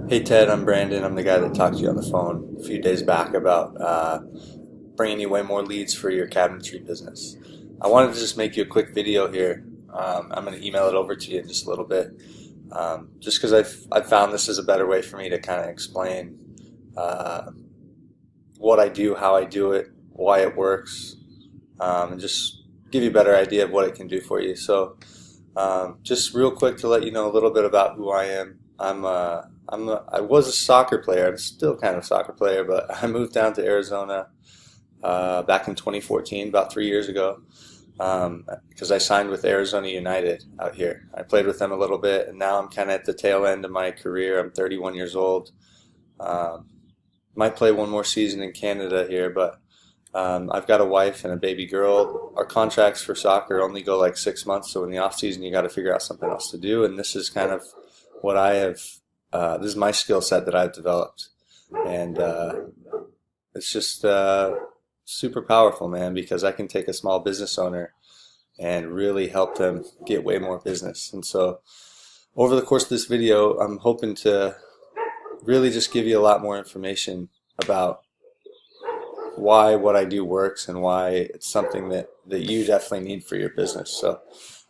Hey Ted, I'm Brandon. I'm the guy that talked to you on the phone a few days back about bringing you way more leads for your cabinetry business. I wanted to just make you a quick video here. I'm going to email it over to you in just a little bit, just because I've found this is a better way for me to kind of explain uh, what I do, how I do it, why it works, and just give you a better idea of what it can do for you. So, just real quick to let you know a little bit about who I am. I was a soccer player. I'm still kind of a soccer player, but I moved down to Arizona back in 2014, about 3 years ago, because I signed with Arizona United out here. I played with them a little bit, and now I'm kind of at the tail end of my career. I'm 31 years old. Um, might play one more season in Canada here, but I've got a wife and a baby girl. Our contracts for soccer only go like 6 months, so in the off season you got to figure out something else to do. And this is kind of what I have. This is my skill set that I've developed, and it's just super powerful, man. Because I can take a small business owner and really help them get way more business. And so, over the course of this video, I'm hoping to really just give you a lot more information about why what I do works and why it's something that you definitely need for your business. So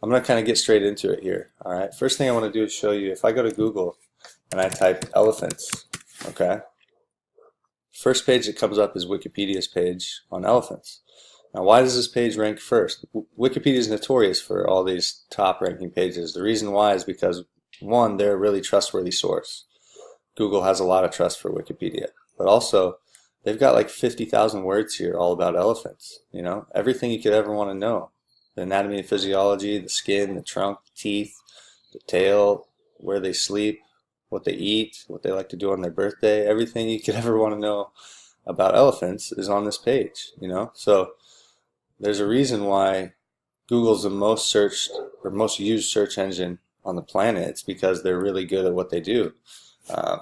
I'm going to kind of get straight into it here. All right. First thing I want to do is show you, if I go to Google and I type elephants, okay, first page that comes up is Wikipedia's page on elephants. Now, why does this page rank first? Wikipedia is notorious for all these top ranking pages. The reason why is because, one, they're a really trustworthy source. Google has a lot of trust for Wikipedia, but also they've got like 50,000 words here all about elephants. You know, everything you could ever want to know. The anatomy and physiology, the skin, the trunk, the teeth, the tail, where they sleep, what they eat, what they like to do on their birthday. Everything you could ever want to know about elephants is on this page, you know? So there's a reason why Google's the most searched or most used search engine on the planet. It's because they're really good at what they do. Uh,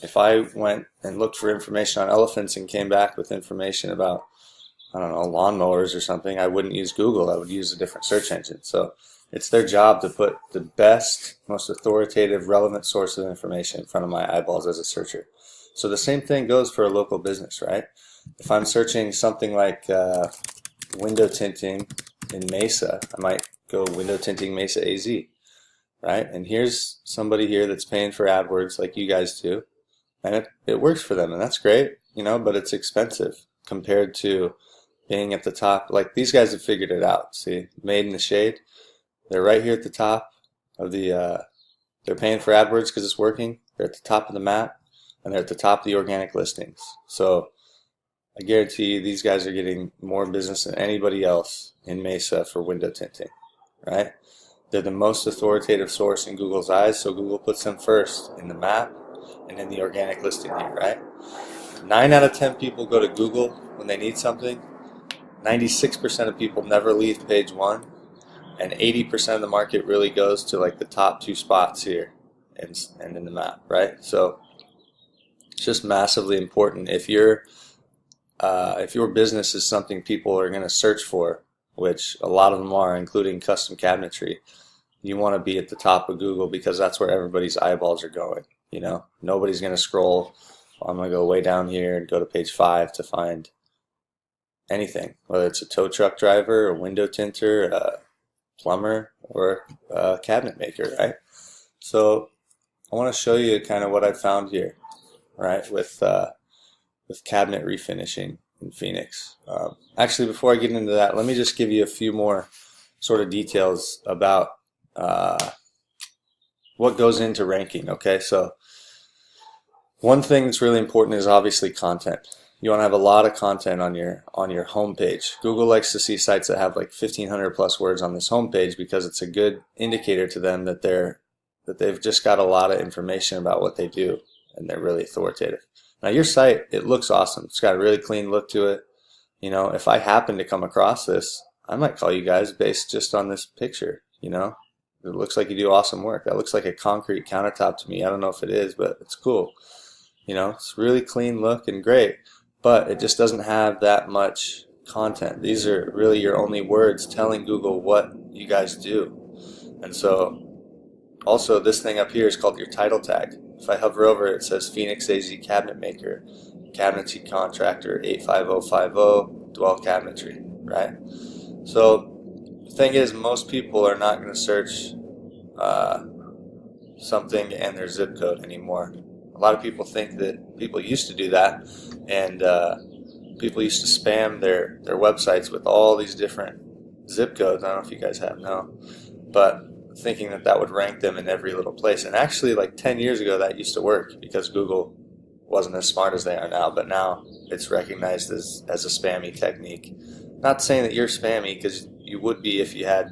if I went and looked for information on elephants and came back with information about, I don't know, lawnmowers or something, I wouldn't use Google. I would use a different search engine. So it's their job to put the best, most authoritative, relevant source of information in front of my eyeballs as a searcher. So the same thing goes for a local business, right? If I'm searching something like window tinting in Mesa, I might go window tinting Mesa AZ, right? And here's somebody here that's paying for AdWords like you guys do, and it works for them, and that's great, you know, but it's expensive compared to being at the top. Like, these guys have figured it out. See, Made in the Shade, they're right here at the top of the, they're paying for AdWords because it's working. They're at the top of the map, and they're at the top of the organic listings. So I guarantee you these guys are getting more business than anybody else in Mesa for window tinting, right? They're the most authoritative source in Google's eyes, so Google puts them first in the map and in the organic listing here, right? 9 out of 10 people go to Google when they need something. 96% of people never leave page 1, and 80% of the market really goes to like the top 2 spots here and in the map, right? So it's just massively important. If your business is something people are going to search for, which a lot of them are, including custom cabinetry, you want to be at the top of Google because that's where everybody's eyeballs are going. You know, nobody's going to scroll. I'm going to go way down here and go to page 5 to find anything, whether it's a tow truck driver, a window tinter, a plumber, or a cabinet maker, right? So I want to show you kind of what I found here, right, with cabinet refinishing in Phoenix. Actually, before I get into that, let me just give you a few more sort of details about what goes into ranking. Okay, so one thing that's really important is obviously content. You want to have a lot of content on your home page. Google likes to see sites that have like 1,500 plus words on this home page because it's a good indicator to them that they've just got a lot of information about what they do and they're really authoritative. Now your site, it looks awesome. It's got a really clean look to it. You know, if I happen to come across this, I might call you guys based just on this picture. You know, it looks like you do awesome work. That looks like a concrete countertop to me. I don't know if it is, but it's cool. You know, it's really clean look and great, but it just doesn't have that much content. These are really your only words telling Google what you guys do. And so also this thing up here is called your title tag. if I hover over it, it says Phoenix AZ Cabinet Maker, Cabinetry Contractor 85050, Dwell Cabinetry, right? So the thing is, most people are not going to search something and their zip code anymore. A lot of people think that people used to do that, and people used to spam their websites with all these different zip codes. I don't know if you guys have now, but thinking that that would rank them in every little place. And actually, like 10 years ago, that used to work because Google wasn't as smart as they are now, but now it's recognized as a spammy technique. Not saying that you're spammy, because you would be if you had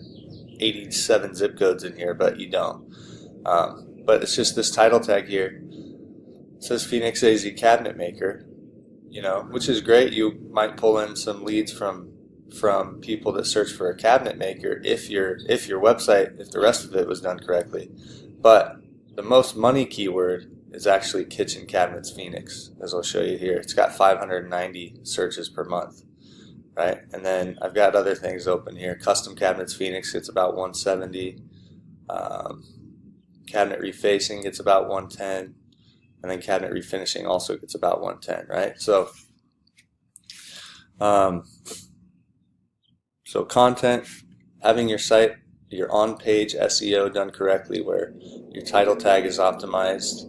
87 zip codes in here, but you don't. But it's just this title tag here. It says Phoenix AZ Cabinet Maker, which is great. You might pull in some leads from people that search for a cabinet maker if your website, if the rest of it was done correctly. But the most money keyword is actually Kitchen Cabinets Phoenix, as I'll show you here. It's got 590 searches per month, right? And then I've got other things open here. Custom Cabinets Phoenix, it's about 170. Cabinet Refacing gets about 110. And then Cabinet Refinishing also gets about 110, right? So so content, having your site, your on-page SEO done correctly, where your title tag is optimized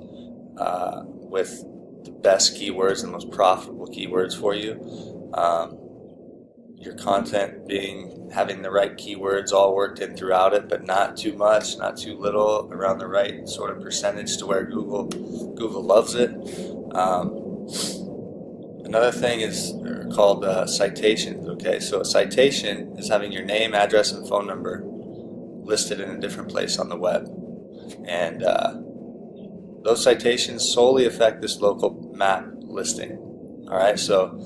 with the best keywords and most profitable keywords for you. Your content having the right keywords all worked in throughout it, but not too much, not too little, around the right sort of percentage to where Google loves it. Another thing is called citations. Okay, so a citation is having your name, address, and phone number listed in a different place on the web, and those citations solely affect this local map listing. All right, so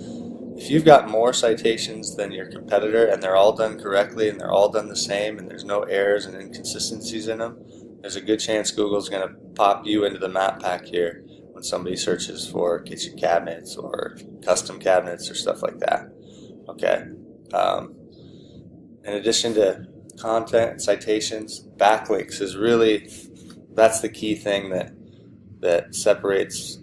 if you've got more citations than your competitor and they're all done correctly and they're all done the same and there's no errors and inconsistencies in them, there's a good chance Google's going to pop you into the map pack here when somebody searches for kitchen cabinets or custom cabinets or stuff like that. Okay. In addition to content and citations, backlinks is that's the key thing that separates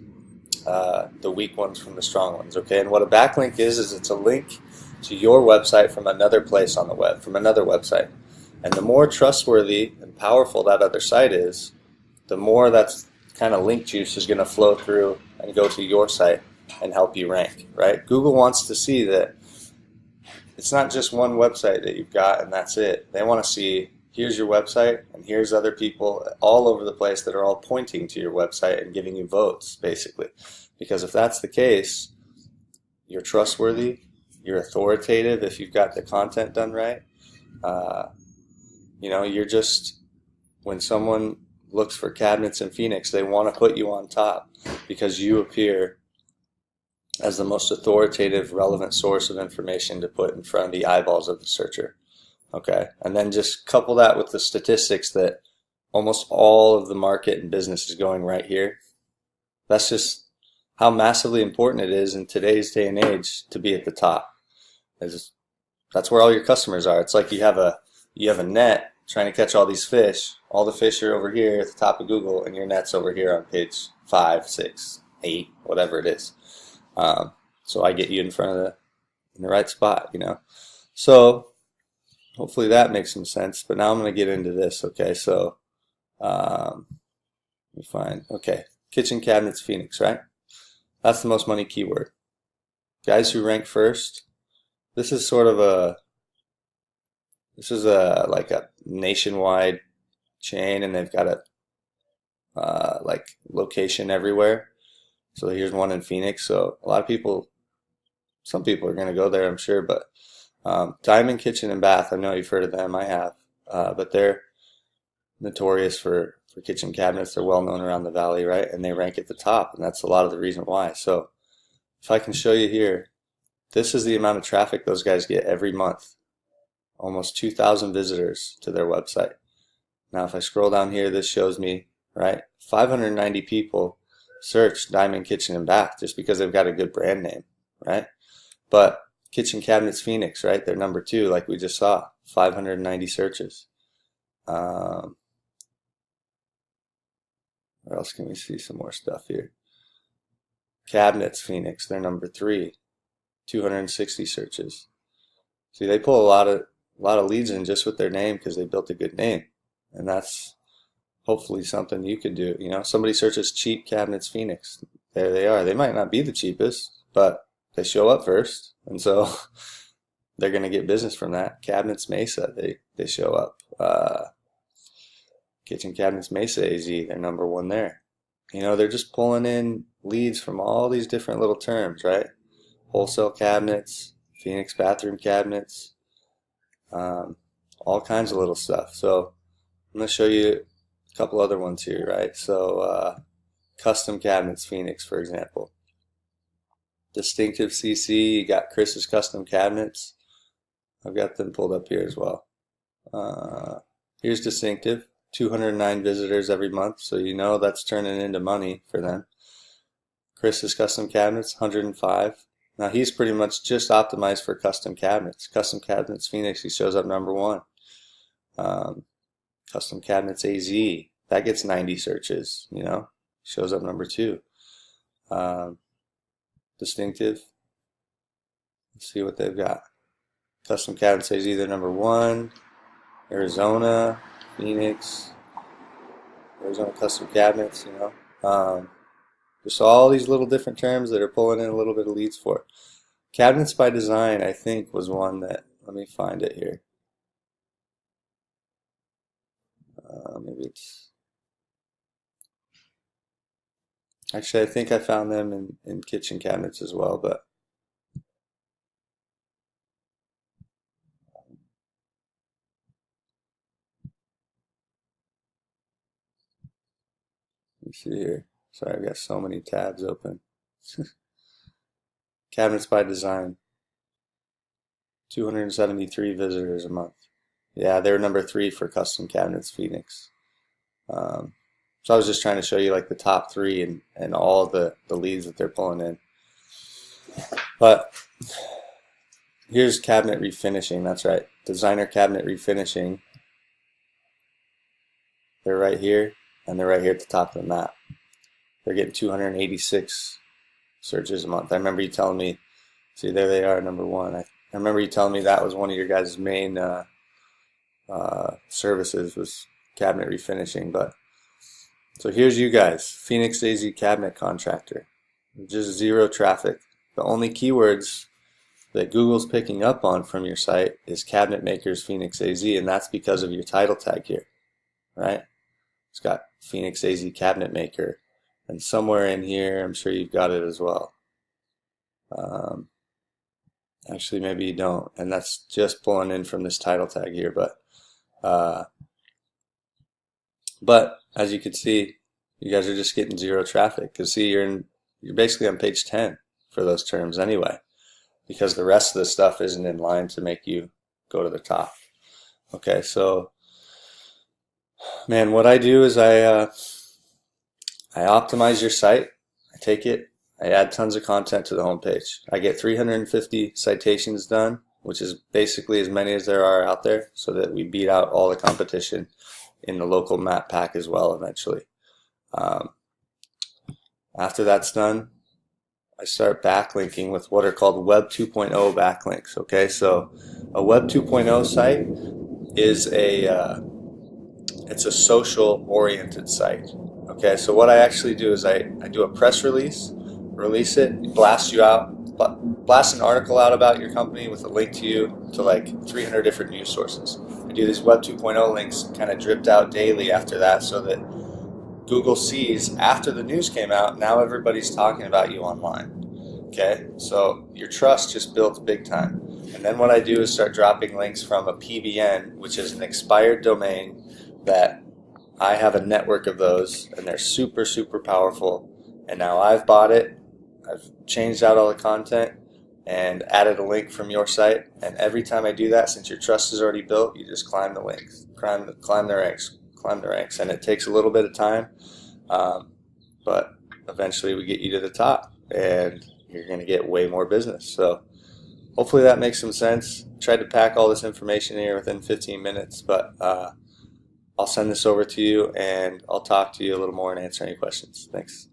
the weak ones from the strong ones. Okay, and what a backlink is it's a link to your website from another place on the web, from another website. And the more trustworthy and powerful that other site is, the more that's kind of link juice is going to flow through and go to your site and help you rank, right? Google wants to see that it's not just one website that you've got and that's it. They want to see, here's your website and here's other people all over the place that are all pointing to your website and giving you votes, basically. Because if that's the case, you're trustworthy, you're authoritative if you've got the content done right. You're just, when someone looks for cabinets in Phoenix, they want to put you on top because you appear as the most authoritative, relevant source of information to put in front of the eyeballs of the searcher. Okay, and then just couple that with the statistics that almost all of the market and business is going right here. That's just how massively important it is in today's day and age to be at the top. That's where all your customers are. It's like you have a net trying to catch all these fish. All the fish are over here at the top of Google, and your net's over here on page 5, 6, 8, whatever it is. So I get you in the right spot, So hopefully that makes some sense. But now I'm going to get into this. Okay, so let me find. Okay, kitchen cabinets Phoenix, right? That's the most money keyword. Guys who rank first. This is like a nationwide chain, and they've got a like location everywhere. So here's one in Phoenix. So a lot of people, some people are going to go there, I'm sure. But Diamond Kitchen and Bath, I know you've heard of them. I have, but they're notorious for kitchen cabinets. They're well known around the valley, right? And they rank at the top, and that's a lot of the reason why. So if I can show you here, this is the amount of traffic those guys get every month. Almost 2,000 visitors to their website. Now if I scroll down here, this shows me, right, 590 people search Diamond Kitchen and Bath just because they've got a good brand name, right? But Kitchen Cabinets Phoenix, right, they're number 2, like we just saw, 590 searches. Right Where else can we see some more stuff here? Cabinets Phoenix, they're number 3, 260 searches. See, they pull a lot of leads in just with their name because they built a good name, and that's hopefully something you could do. You know, somebody searches cheap cabinets Phoenix, there they are. They might not be the cheapest, but they show up first, and so they're going to get business from that. Cabinets Mesa, they show up. Kitchen Cabinets Mesa AZ, they're number 1 there. You know, they're just pulling in leads from all these different little terms, right? Wholesale cabinets, Phoenix bathroom cabinets, all kinds of little stuff. So I'm going to show you a couple other ones here, right? So custom cabinets Phoenix, for example. Distinctive CC, you got Chris's Custom Cabinets. I've got them pulled up here as well. Here's Distinctive, 209 visitors every month, so you know that's turning into money for them. Chris's Custom Cabinets, 105. Now he's pretty much just optimized for custom cabinets. Custom Cabinets Phoenix, he shows up number 1. Custom Cabinets AZ, that gets 90 searches, you know, shows up number 2. Distinctive, let's see what they've got. Custom Cabinets AZ, they're number 1. Arizona, Phoenix, Arizona Custom Cabinets, you know. Just all these little different terms that are pulling in a little bit of leads for. Cabinets by Design, I think, was one that, let me find it here. Maybe it's, actually I think I found them in kitchen cabinets as well, but let me see here. Sorry, I've got so many tabs open. Cabinets by Design, 273 visitors a month. Yeah, they were number 3 for Custom Cabinets Phoenix. So I was just trying to show you like the top 3 and all the leads that they're pulling in. But here's cabinet refinishing, that's right. Designer cabinet refinishing. They're right here, and they're right here at the top of the map. They're getting 286 searches a month. I remember you telling me, see there they are, number 1. I remember you telling me that was one of your guys' main services was cabinet refinishing. But so here's you guys, Phoenix AZ cabinet contractor, just 0 traffic. The only keywords that Google's picking up on from your site is cabinet makers Phoenix AZ, and that's because of your title tag here, right? It's got Phoenix AZ cabinet maker, and somewhere in here I'm sure you've got it as well. Actually maybe you don't, and that's just pulling in from this title tag here, but as you can see, you guys are just getting 0 traffic, because see, you're basically on page 10 for those terms anyway, because the rest of the stuff isn't in line to make you go to the top. Okay, so man, what I do is I optimize your site. I take it, I add tons of content to the homepage. I get 350 citations done, which is basically as many as there are out there, so that we beat out all the competition in the local map pack as well eventually. After that's done, I start backlinking with what are called Web 2.0 backlinks. Okay, so a Web 2.0 site is it's a social oriented site. Okay, so what I actually do is I do a press release, release it, blast you out, blast an article out about your company with a link to you to like 300 different news sources. I do these Web 2.0 links kind of dripped out daily after that, so that Google sees after the news came out, now everybody's talking about you online. Okay, so your trust just builds big time. And then what I do is start dropping links from a PBN, which is an expired domain that I have a network of those, and they're super, super powerful. And now I've bought it, I've changed out all the content, and added a link from your site. And every time I do that, since your trust is already built, you just climb the links, climb the ranks. And it takes a little bit of time, but eventually we get you to the top, and you're going to get way more business. So hopefully that makes some sense. Tried to pack all this information here within 15 minutes, but I'll send this over to you and I'll talk to you a little more and answer any questions. Thanks.